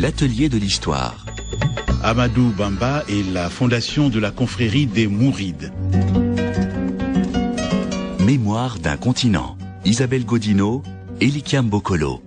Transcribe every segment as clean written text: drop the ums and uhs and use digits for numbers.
l'atelier de l'histoire. Amadou Bamba et la fondation de la confrérie des Mourides. Mémoire d'un continent. Isabelle Godineau, Elikiam Bokolo.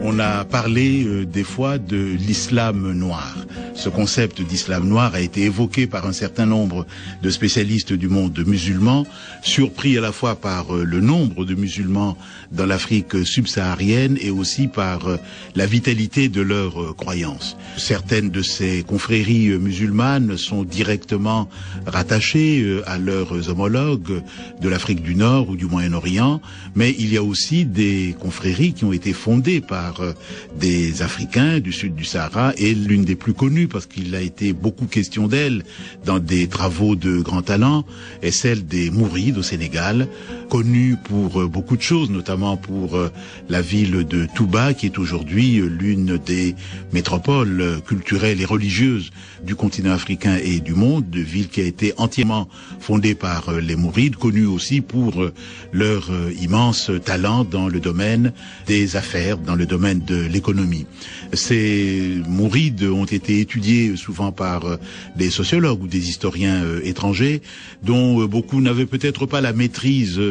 On a parlé des fois de l'islam noir. Ce concept d'islam noir a été évoqué par un certain nombre de spécialistes du monde musulman, surpris à la fois par le nombre de musulmans dans l'Afrique subsaharienne et aussi par la vitalité de leurs croyances. Certaines de ces confréries musulmanes sont directement rattachées à leurs homologues de l'Afrique du Nord ou du Moyen-Orient, mais il y a aussi des confréries qui ont été fondées par des Africains du sud du Sahara, et l'une des plus connues, parce qu'il a été beaucoup question d'elle dans des travaux de grand talent, est celle des Mourides au Sénégal, connue pour beaucoup de choses, notamment pour la ville de Touba, qui est aujourd'hui l'une des métropoles culturelles et religieuses du continent africain et du monde, de ville qui a été entièrement fondée par les Mourides, connue aussi pour leur immense talent dans le domaine des affaires, dans le domaine de l'économie. Ces Mourides ont été étudiés souvent par des sociologues ou des historiens étrangers, dont beaucoup n'avaient peut-être pas la maîtrise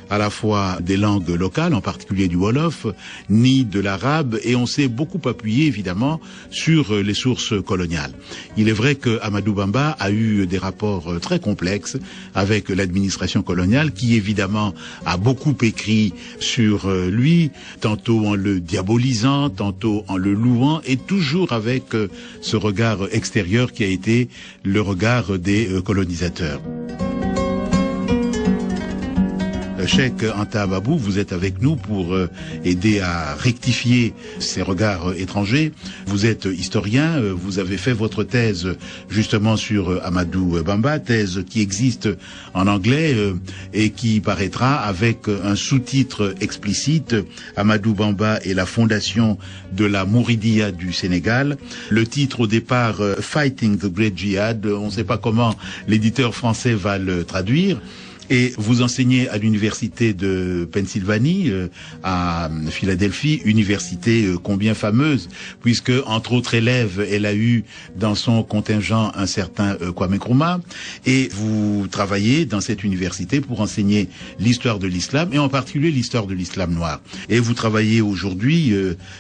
à la fois des langues locales, en particulier du Wolof, ni de l'arabe, et on s'est beaucoup appuyé évidemment sur les sources coloniales. Il est vrai que Amadou Bamba a eu des rapports très complexes avec l'administration coloniale, qui évidemment a beaucoup écrit sur lui, tantôt en le diabolisant, tantôt en le louant, et toujours avec ce regard extérieur qui a été le regard des colonisateurs. Cheikh Anta Babou, vous êtes avec nous pour aider à rectifier ces regards étrangers. Vous êtes historien, vous avez fait votre thèse justement sur Amadou Bamba, thèse qui existe en anglais et qui paraîtra avec un sous-titre explicite, Amadou Bamba et la fondation de la Mouridia du Sénégal. Le titre au départ, Fighting the Great Jihad, on ne sait pas comment l'éditeur français va le traduire. Et vous enseignez à l'université de Pennsylvanie, à Philadelphie, université combien fameuse, puisque entre autres élèves, elle a eu dans son contingent un certain Kwame Nkrumah, et vous travaillez dans cette université pour enseigner l'histoire de l'islam, et en particulier l'histoire de l'islam noir. Et vous travaillez aujourd'hui,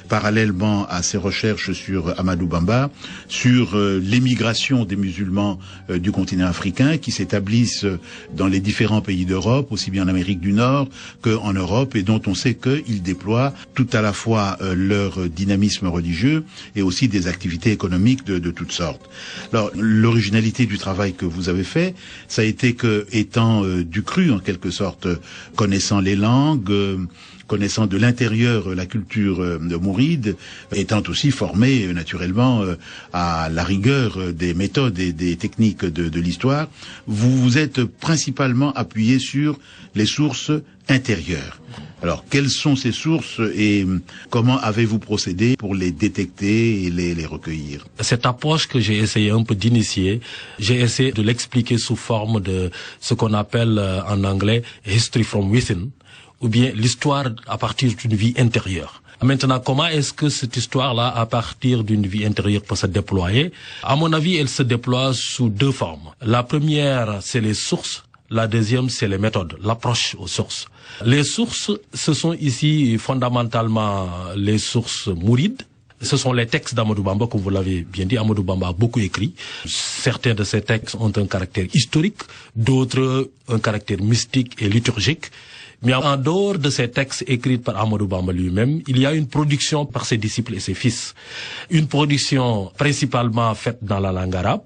parallèlement à ces recherches sur Amadou Bamba, sur l'émigration des musulmans du continent africain qui s'établissent dans les différents pays d'Europe, aussi bien en Amérique du Nord qu'en Europe, et dont on sait qu'ils déploient tout à la fois leur dynamisme religieux et aussi des activités économiques de toutes sortes. Alors, l'originalité du travail que vous avez fait, ça a été que, étant du cru en quelque sorte, connaissant les langues, connaissant de l'intérieur la culture mouride, étant aussi formé naturellement à la rigueur des méthodes et des techniques de l'histoire, vous vous êtes principalement appuyé sur les sources intérieures. Alors, quelles sont ces sources et comment avez-vous procédé pour les détecter et les recueillir? Cette approche que j'ai essayé un peu d'initier, j'ai essayé de l'expliquer sous forme de ce qu'on appelle en anglais « history from within », ou bien l'histoire à partir d'une vie intérieure. Maintenant, comment est-ce que cette histoire-là, à partir d'une vie intérieure, peut se déployer? À mon avis, elle se déploie sous deux formes. La première, c'est les sources. La deuxième, c'est les méthodes, l'approche aux sources. Les sources, ce sont ici fondamentalement les sources mourides. Ce sont les textes d'Amadou Bamba, comme vous l'avez bien dit. Amadou Bamba a beaucoup écrit. Certains de ces textes ont un caractère historique, d'autres un caractère mystique et liturgique. Mais en dehors de ces textes écrits par Amadou Bamba lui-même, il y a une production par ses disciples et ses fils. Une production principalement faite dans la langue arabe.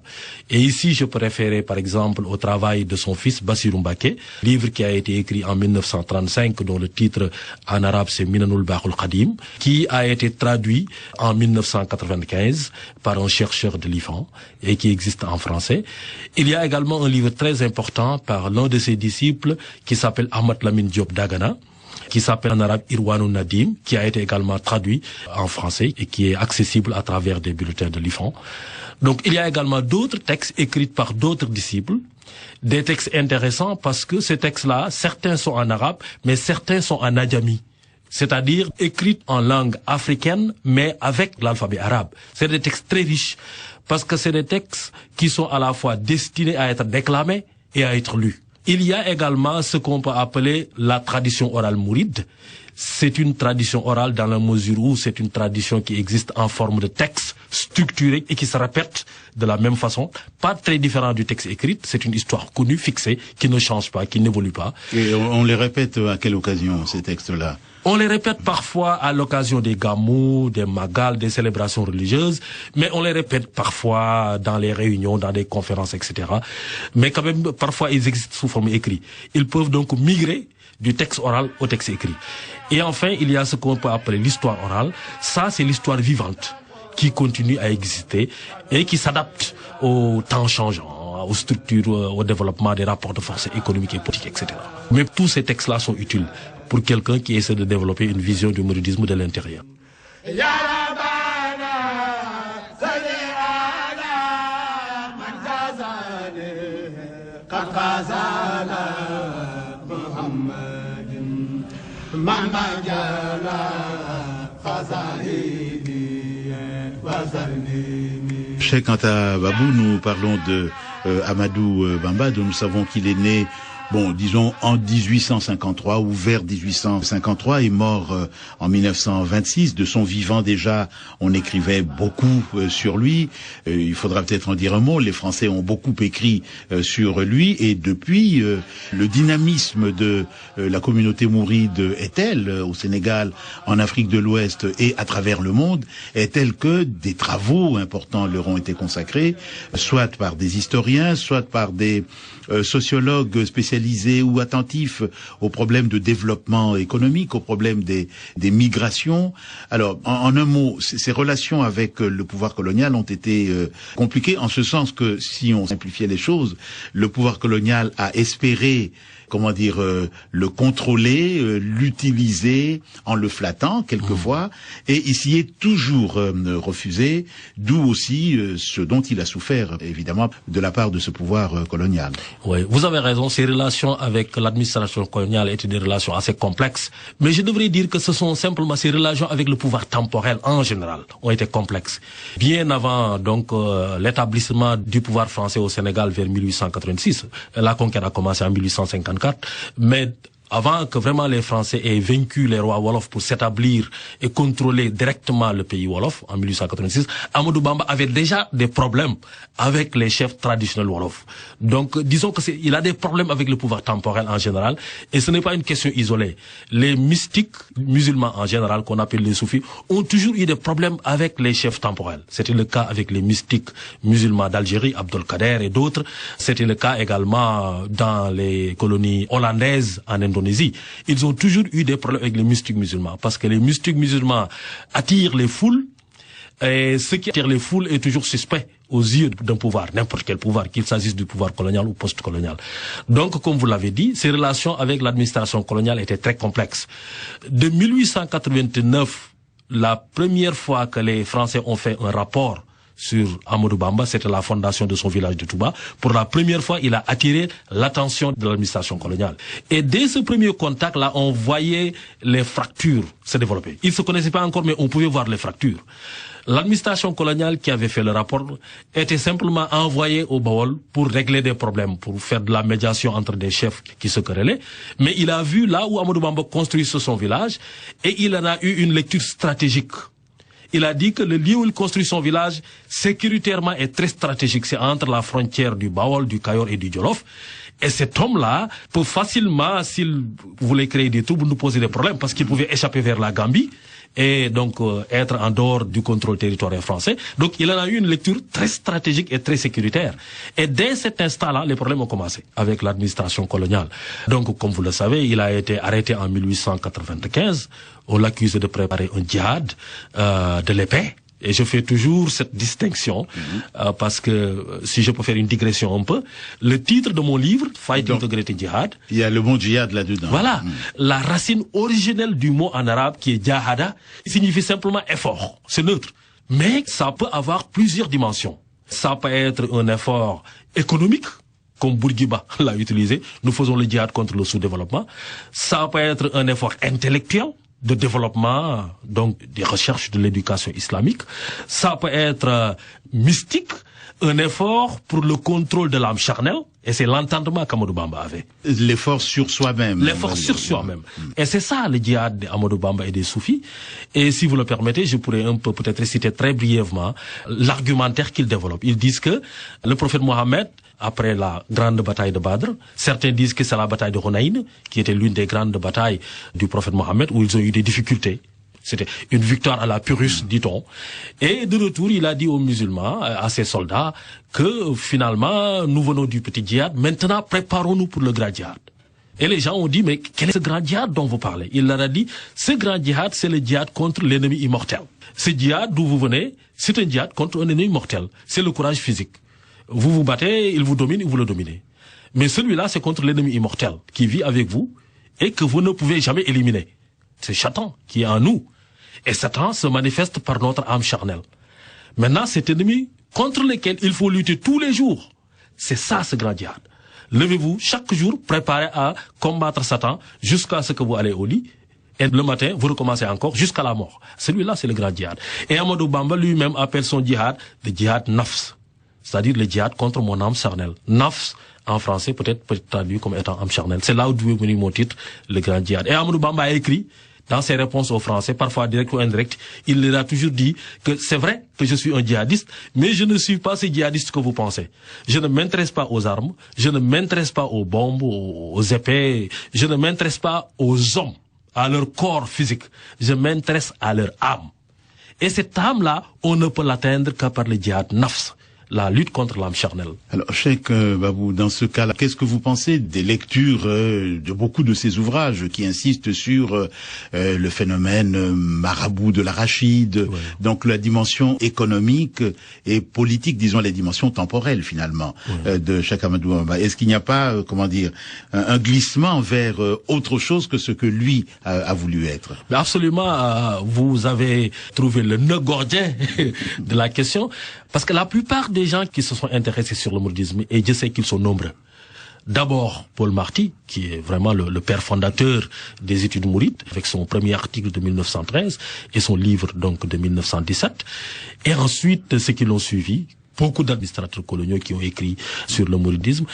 Et ici, je peux référer par exemple au travail de son fils Bassirou Mbacké, livre qui a été écrit en 1935, dont le titre en arabe c'est Minanul Baqul Qadim, qui a été traduit en 1995 par un chercheur de l'IFAN et qui existe en français. Il y a également un livre très important par l'un de ses disciples qui s'appelle Ahmad Lamine Diop Dagana, qui s'appelle en arabe Irwanun Nadim, qui a été également traduit en français et qui est accessible à travers des bulletins de l'IFAN. Donc il y a également d'autres textes écrits par d'autres disciples, des textes intéressants parce que ces textes-là, certains sont en arabe, mais certains sont en adjami. c'est-à-dire écrites en langue africaine, mais avec l'alphabet arabe. C'est des textes très riches, parce que c'est des textes qui sont à la fois destinés à être déclamés et à être lus. Il y a également ce qu'on peut appeler la tradition orale mouride. C'est une tradition orale dans la mesure où c'est une tradition qui existe en forme de texte structuré et qui se répète de la même façon, pas très différent du texte écrit. C'est une histoire connue, fixée, qui ne change pas, qui n'évolue pas. Et on les répète à quelle occasion, ces textes-là? On les répète parfois à l'occasion des gamous, des magals, des célébrations religieuses, mais on les répète parfois dans les réunions, dans des conférences, etc. Mais quand même, parfois, ils existent sous forme écrite. Ils peuvent donc migrer du texte oral au texte écrit. Et enfin, il y a ce qu'on peut appeler l'histoire orale. Ça, c'est l'histoire vivante qui continue à exister et qui s'adapte au temps changeant, aux structures, au développement des rapports de force économiques et politiques, etc. Mais tous ces textes-là sont utiles pour quelqu'un qui essaie de développer une vision du mouridisme de l'intérieur. Cheikh Anta Babou, nous parlons de Amadou Bamba, dont nous savons qu'il est né, bon, disons en 1853 ou vers 1853, et mort en 1926. De son vivant déjà, on écrivait beaucoup sur lui. Il faudra peut-être en dire un mot. Les Français ont beaucoup écrit sur lui, et depuis, le dynamisme de la communauté mouride est tel, au Sénégal, en Afrique de l'Ouest et à travers le monde, est tel que des travaux importants leur ont été consacrés, soit par des historiens, soit par des sociologues spécialisés ou attentifs aux problèmes de développement économique, aux problèmes des migrations. Alors, en un mot, ces relations avec le pouvoir colonial ont été compliquées, en ce sens que, si on simplifiait les choses, le pouvoir colonial a espéré, comment dire, le contrôler, l'utiliser en le flattant quelquefois, et il s'y est toujours refusé, d'où aussi ce dont il a souffert, évidemment, de la part de ce pouvoir colonial. Oui, vous avez raison, ces relations avec l'administration coloniale étaient des relations assez complexes, mais je devrais dire que ce sont simplement ces relations avec le pouvoir temporel en général ont été complexes. Bien avant donc l'établissement du pouvoir français au Sénégal vers 1886, la conquête a commencé en 1854, mais avant que vraiment les Français aient vaincu les rois Wolof pour s'établir et contrôler directement le pays Wolof en 1886, Amadou Bamba avait déjà des problèmes avec les chefs traditionnels Wolof. Donc, disons que il a des problèmes avec le pouvoir temporel en général, et ce n'est pas une question isolée. Les mystiques musulmans en général, qu'on appelle les soufis, ont toujours eu des problèmes avec les chefs temporels. C'était le cas avec les mystiques musulmans d'Algérie, Abdel Kader et d'autres. C'était le cas également dans les colonies hollandaises en Indonésie. Ils ont toujours eu des problèmes avec les mystiques musulmans, parce que les mystiques musulmans attirent les foules, et ce qui attire les foules est toujours suspect aux yeux d'un pouvoir, n'importe quel pouvoir, qu'il s'agisse du pouvoir colonial ou post-colonial. Donc, comme vous l'avez dit, ces relations avec l'administration coloniale étaient très complexes. De 1889, la première fois que les Français ont fait un rapport sur Amadou Bamba, c'était la fondation de son village de Touba. Pour la première fois, il a attiré l'attention de l'administration coloniale. Et dès ce premier contact-là, on voyait les fractures se développer. Ils ne se connaissaient pas encore, mais on pouvait voir les fractures. L'administration coloniale qui avait fait le rapport était simplement envoyée au Bawol pour régler des problèmes, pour faire de la médiation entre des chefs qui se querellaient. Mais il a vu là où Amadou Bamba construisait son village, et il en a eu une lecture stratégique. Il a dit que le lieu où il construit son village, sécuritairement, est très stratégique. C'est entre la frontière du Bawol, du Kayor et du Djolof. Et cet homme-là peut facilement, s'il voulait créer des troubles, nous poser des problèmes, parce qu'il pouvait échapper vers la Gambie et donc être en dehors du contrôle territorial français. Donc il en a eu une lecture très stratégique et très sécuritaire. Et dès cet instant-là, les problèmes ont commencé avec l'administration coloniale. Donc, comme vous le savez, il a été arrêté en 1895. On l'accuse de préparer un djihad de l'épée. Et je fais toujours cette distinction, parce que, si je peux faire une digression un peu, le titre de mon livre, Fighting the Great Jihad, il y a le mot djihad là-dedans. Voilà. La racine originelle du mot en arabe, qui est jahada, signifie simplement effort. C'est neutre. Mais ça peut avoir plusieurs dimensions. Ça peut être un effort économique, comme Bourguiba l'a utilisé. Nous faisons le djihad contre le sous-développement. Ça peut être un effort intellectuel, de développement, donc des recherches de l'éducation islamique. Ça peut être mystique, un effort pour le contrôle de l'âme charnelle, et c'est l'entendement qu'Amadou Bamba avait. L'effort sur soi-même. L'effort sur soi-même. Et c'est ça le djihad d'Amadou Bamba et des soufis. Et si vous le permettez, je pourrais un peu peut-être citer très brièvement l'argumentaire qu'ils développent. Ils disent que le prophète Mohammed, après la grande bataille de Badr, certains disent que c'est la bataille de Hunayn, qui était l'une des grandes batailles du prophète Mohammed, où ils ont eu des difficultés. C'était une victoire à la Pyrrhus, dit-on. Et de retour, il a dit aux musulmans, à ses soldats, que finalement, nous venons du petit djihad, maintenant préparons-nous pour le grand djihad. Et les gens ont dit, mais quel est ce grand djihad dont vous parlez? Il leur a dit, ce grand djihad, c'est le djihad contre l'ennemi immortel. Ce djihad d'où vous venez, c'est un djihad contre un ennemi mortel. C'est le courage physique. Vous vous battez, il vous domine, vous le dominez. Mais celui-là, c'est contre l'ennemi immortel, qui vit avec vous, et que vous ne pouvez jamais éliminer. C'est Satan qui est en nous. Et Satan se manifeste par notre âme charnelle. Maintenant, cet ennemi contre lequel il faut lutter tous les jours, c'est ça ce grand djihad. Levez-vous chaque jour, préparez à combattre Satan jusqu'à ce que vous allez au lit. Et le matin, vous recommencez encore jusqu'à la mort. Celui-là, c'est le grand djihad. Et Amadou Bamba lui-même appelle son djihad le djihad nafs. C'est-à-dire le djihad contre mon âme charnelle. Nafs, en français, peut-être traduit comme étant âme charnelle. C'est là où doit venir mon titre, le grand djihad. Et Amadou Bamba a écrit, dans ses réponses aux Français, parfois direct ou indirect, il leur a toujours dit que c'est vrai que je suis un djihadiste, mais je ne suis pas ce djihadiste que vous pensez. Je ne m'intéresse pas aux armes, je ne m'intéresse pas aux bombes, aux épées, je ne m'intéresse pas aux hommes, à leur corps physique. Je m'intéresse à leur âme. Et cette âme-là, on ne peut l'atteindre que par le djihad nafs, la lutte contre l'âme charnelle. Alors, Cheikh Babou, dans ce cas-là, qu'est-ce que vous pensez des lectures de beaucoup de ces ouvrages qui insistent sur le phénomène marabout de l'arachide, ouais. Donc la dimension économique et politique, disons les dimensions temporelles finalement, ouais. De Cheikh Amadou Bamba. Est-ce qu'il n'y a pas, comment dire, un glissement vers autre chose que ce que lui a voulu être? Mais absolument, vous avez trouvé le nœud gordien de la question, parce que la plupart des gens qui se sont intéressés sur le mouridisme, et je sais qu'ils sont nombreux. D'abord, Paul Marty, qui est vraiment le père fondateur des études mourides, avec son premier article de 1913 et son livre donc de 1917. Et ensuite, ceux qui l'ont suivi, beaucoup d'administrateurs coloniaux qui ont écrit sur le mouridisme.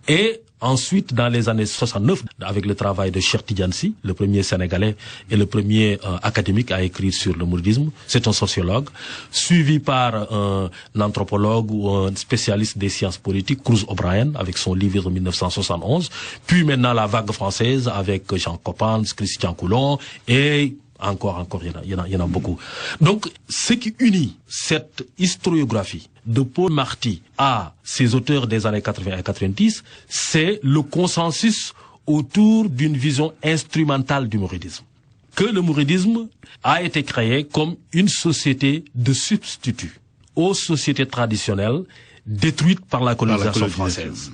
Et ensuite, dans les années 69, avec le travail de Cheikh Tidiane Sy, le premier Sénégalais et le premier académique à écrire sur le mouridisme, c'est un sociologue, suivi par un anthropologue ou un spécialiste des sciences politiques, Cruz O'Brien, avec son livre de 1971, puis maintenant la vague française avec Jean Coppens, Christian Coulon et encore, il y en a beaucoup. Donc, ce qui unit cette historiographie de Paul Marty à ces auteurs des années 80 et 90, c'est le consensus autour d'une vision instrumentale du mouridisme. Que le mouridisme a été créé comme une société de substitut aux sociétés traditionnelles détruites par la colonisation française.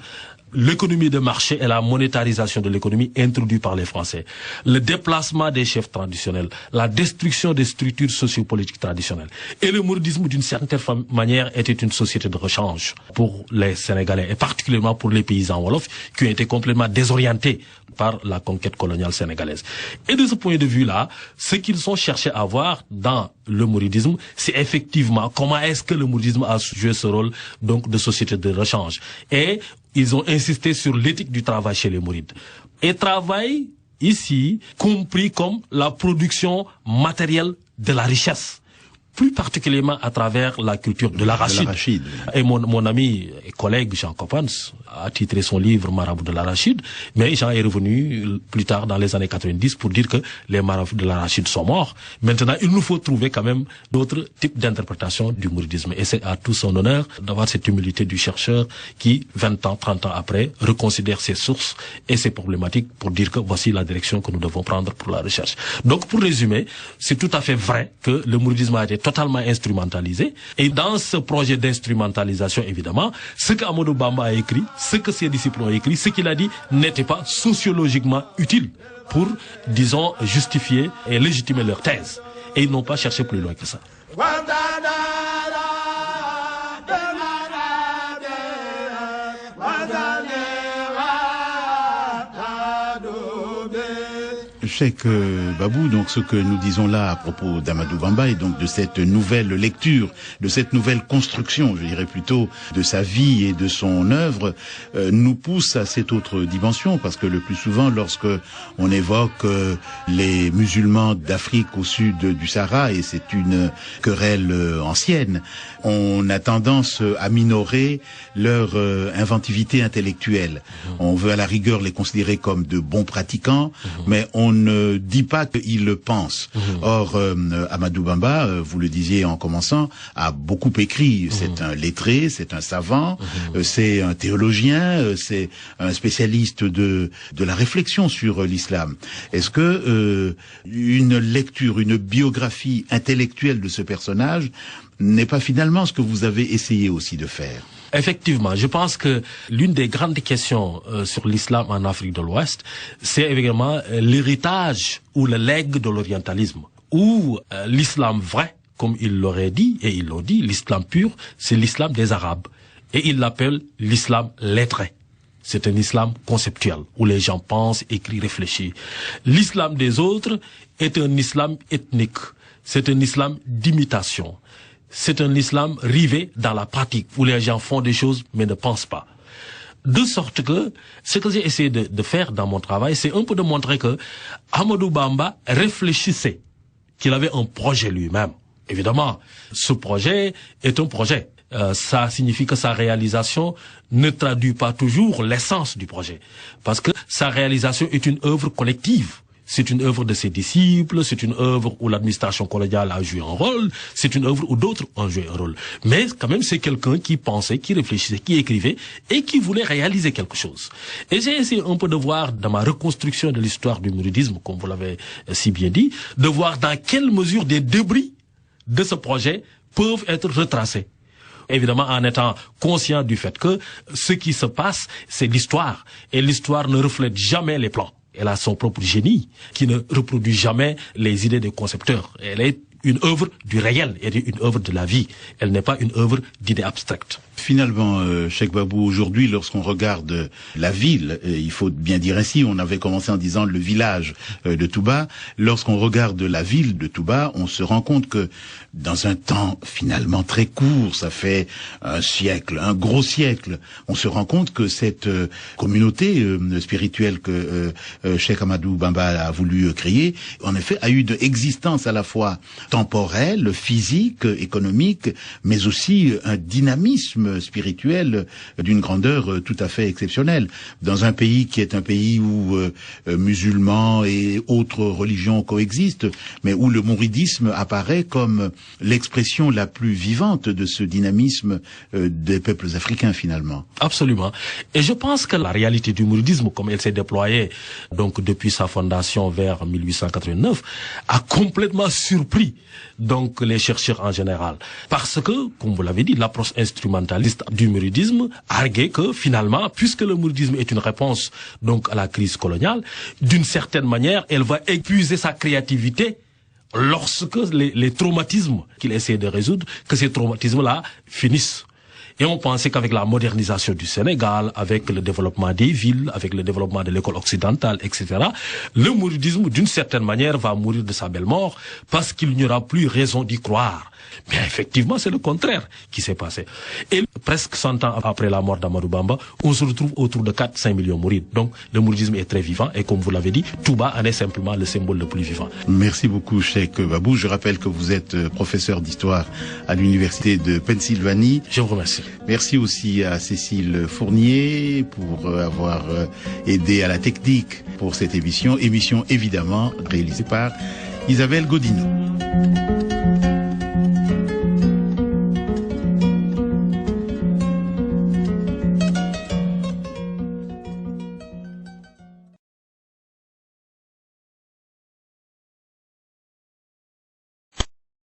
L'économie de marché et la monétarisation de l'économie introduite par les Français, le déplacement des chefs traditionnels, la destruction des structures sociopolitiques traditionnelles. Et le mouridisme, d'une certaine manière, était une société de rechange pour les Sénégalais, et particulièrement pour les paysans wolofs, qui ont été complètement désorientés par la conquête coloniale sénégalaise. Et de ce point de vue-là, ce qu'ils ont cherché à voir dans le mouridisme, c'est effectivement comment est-ce que le mouridisme a joué ce rôle donc de société de rechange. Et ils ont insisté sur l'éthique du travail chez les mourides. Et travail, ici, compris comme la production matérielle de la richesse, plus particulièrement à travers la culture de l'arachide. Et mon ami et collègue Jean Coppens a titré son livre Marabout de l'arachide, mais Jean est revenu plus tard dans les années 90 pour dire que les marabouts de l'arachide sont morts. Maintenant, il nous faut trouver quand même d'autres types d'interprétation du mouridisme. Et c'est à tout son honneur d'avoir cette humilité du chercheur qui, 20 ans, 30 ans après, reconsidère ses sources et ses problématiques pour dire que voici la direction que nous devons prendre pour la recherche. Donc, pour résumer, c'est tout à fait vrai que le mouridisme a été totalement instrumentalisé. Et dans ce projet d'instrumentalisation, évidemment, ce qu'Amadou Bamba a écrit, ce que ses disciples ont écrit, ce qu'il a dit n'était pas sociologiquement utile pour, disons, justifier et légitimer leur thèse. Et ils n'ont pas cherché plus loin que ça. Cheikh Babou, donc ce que nous disons là à propos d'Amadou Bamba et donc de cette nouvelle lecture, de cette nouvelle construction, je dirais plutôt, de sa vie et de son œuvre, nous pousse à cette autre dimension, parce que le plus souvent, lorsque on évoque les musulmans d'Afrique au sud du Sahara, et c'est une querelle ancienne, on a tendance à minorer leur inventivité intellectuelle. On veut à la rigueur les considérer comme de bons pratiquants, mais on ne dit pas qu'ils le pensent. Or, Amadou Bamba, vous le disiez en commençant, a beaucoup écrit. C'est un lettré, c'est un savant, c'est un théologien, c'est un spécialiste de la réflexion sur l'islam. Est-ce que une lecture, une biographie intellectuelle de ce personnage n'est pas finalement ce que vous avez essayé aussi de faire? Effectivement, je pense que l'une des grandes questions sur l'islam en Afrique de l'Ouest, c'est évidemment l'héritage ou le legs de l'orientalisme, où l'islam vrai, comme il l'aurait dit, et ils l'ont dit, l'islam pur, c'est l'islam des Arabes. Et ils l'appellent l'islam lettré. C'est un islam conceptuel, où les gens pensent, écrivent, réfléchissent. L'islam des autres est un islam ethnique. C'est un islam d'imitation. C'est un islam rivé dans la pratique, où les gens font des choses mais ne pensent pas. De sorte que, ce que j'ai essayé de faire dans mon travail, c'est un peu de montrer que Amadou Bamba réfléchissait, qu'il avait un projet lui-même. Évidemment, ce projet est un projet. Ça signifie que sa réalisation ne traduit pas toujours l'essence du projet. Parce que sa réalisation est une œuvre collective. C'est une œuvre de ses disciples, c'est une œuvre où l'administration coloniale a joué un rôle, c'est une œuvre où d'autres ont joué un rôle. Mais quand même, c'est quelqu'un qui pensait, qui réfléchissait, qui écrivait et qui voulait réaliser quelque chose. Et j'ai essayé un peu de voir dans ma reconstruction de l'histoire du mouridisme, comme vous l'avez si bien dit, de voir dans quelle mesure des débris de ce projet peuvent être retracés. Évidemment, en étant conscient du fait que ce qui se passe, c'est l'histoire. Et l'histoire ne reflète jamais les plans. Elle a son propre génie, qui ne reproduit jamais les idées des concepteurs. Elle est une œuvre du réel, elle est une œuvre de la vie. Elle n'est pas une œuvre d'idées abstraites. Finalement, Cheikh Babou, aujourd'hui, lorsqu'on regarde la ville, il faut bien dire ainsi, on avait commencé en disant le village de Touba. Lorsqu'on regarde la ville de Touba, on se rend compte que dans un temps finalement très court, ça fait un siècle, un gros siècle, on se rend compte que cette communauté spirituelle que Cheikh Amadou Bamba a voulu créer, en effet, a eu de existence à la fois temporelle, physique, économique, mais aussi un dynamisme spirituel d'une grandeur tout à fait exceptionnelle. Dans un pays qui est un pays où musulmans et autres religions coexistent, mais où le mouridisme apparaît comme l'expression la plus vivante de ce dynamisme des peuples africains finalement. Absolument. Et je pense que la réalité du mouridisme, comme elle s'est déployée donc depuis sa fondation vers 1889, a complètement surpris donc les chercheurs en général. Parce que, comme vous l'avez dit, l'approche instrumentaliste du mouridisme arguait que finalement, puisque le mouridisme est une réponse donc à la crise coloniale, d'une certaine manière, elle va épuiser sa créativité lorsque les traumatismes qu'il essaie de résoudre, que ces traumatismes-là finissent. Et on pensait qu'avec la modernisation du Sénégal, avec le développement des villes, avec le développement de l'école occidentale, etc., le mouridisme, d'une certaine manière, va mourir de sa belle mort parce qu'il n'y aura plus raison d'y croire. Mais effectivement, c'est le contraire qui s'est passé. Et presque 100 ans après la mort d'Amadou Bamba, on se retrouve autour de 4-5 millions mourides. Donc, le mouridisme est très vivant et comme vous l'avez dit, Touba en est simplement le symbole le plus vivant. Merci beaucoup, Cheikh Babou. Je rappelle que vous êtes professeur d'histoire à l'Université de Pennsylvanie. Je vous remercie. Merci aussi à Cécile Fournier pour avoir aidé à la technique pour cette émission. Émission évidemment réalisée par Isabelle Godineau.